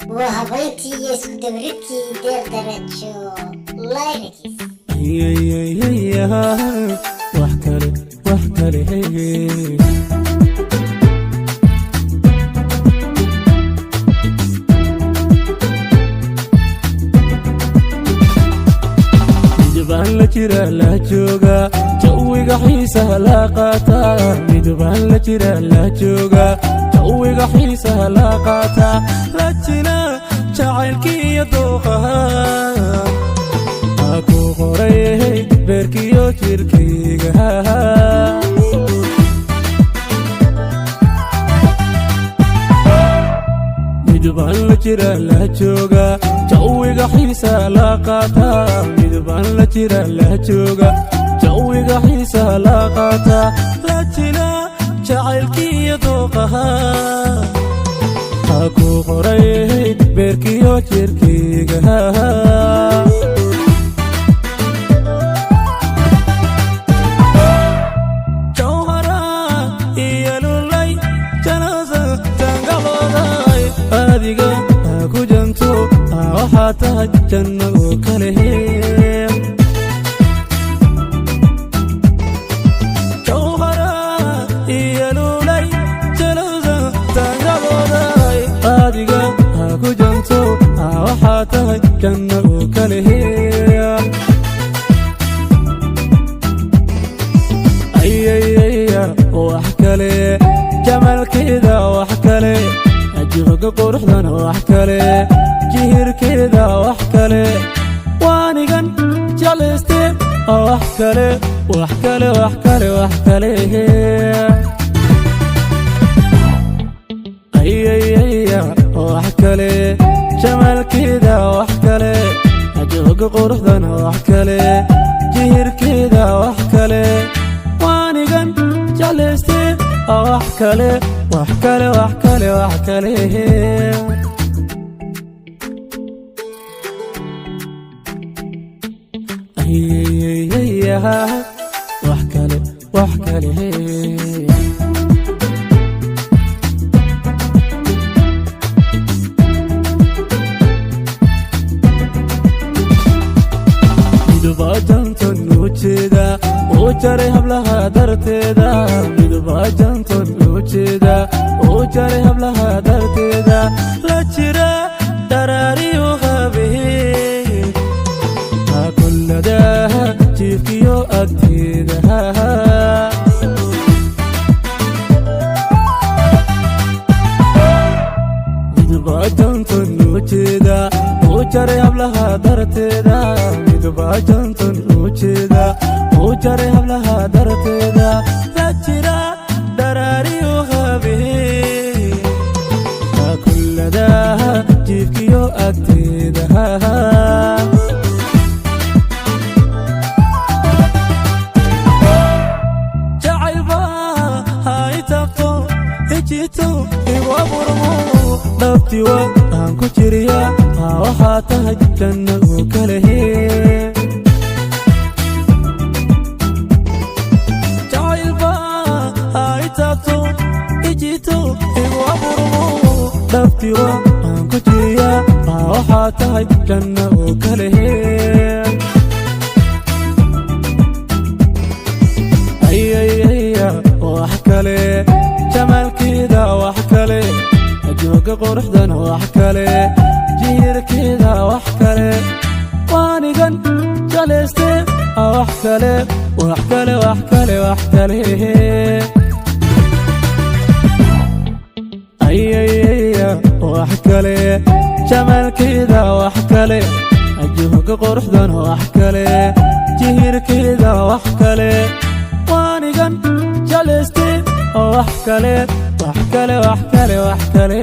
وهبيتي يسكدبرتي دير درجو لايكيس وحكالي midbaan la jira la jooga jawiga xiisaha la qaata midbaan la jira la jooga jawiga xiisaha la qaata la jina jacaylkiiyo dooqaha aku qoray beerkiyo jirkayga midbaan la jira la jooga jawiga xiisaha la qaata midbaan la jira la jooga jawiga xiisaha la qaata la jina jacaylkiiyo dooqaha aku qoray beerkiyo jirkayga adiga ku janto waxa tahay janno kale jawhara iyalulay jalawza tangaboday adiga ku janto waxa tahay janno kale ayayaya wax kale jamalkeeda wax kale jooga quruxdana wax kale jihirkeeda wax kale waanigan jeclayste wax kale wax kale wax kale wax kale ayayaya wax kale jamalkeeda wax kale jooga quruxdana wax kale jihirkeeda wax kale waanigan jeclayste wax kale wax kale wax kale wax kale ayayaya wax kale wax kale midbaajantan ujeeda oo jaray hablaha darteeda midbaajantan ujeeda oo jaray hablaha darteeda la jira daraariyo qaabee kullada jiifkiyo agteeda midbaajantan ujeeda oo jaray hablaha darteeda midbaajantan ujeeda oo jaray hablaha darteeda la jira daraariyo qaabee kullada jiifkiyo agteeda jacaylba hay tabto hejito igu aburmo dhabtiwa aan ku jiriya waxaa tahay janno kale jacaylba hay tabto hejito igu aburmo dhabtiwa aan ku jiriya waxaa tahay janno kale ayayaya wax kale jamalkeeda wax kale jooga quruxdana wax kale jihirkeeda wax kale waanigan jeclayste wax kale wax kale wax kale wax kale ayayaya wax kale jamalkeeda wax kale jooga quruxdana wax kale jihirkeeda wax kale waanigan jeclayste wax kale wax kale wax kale wax kale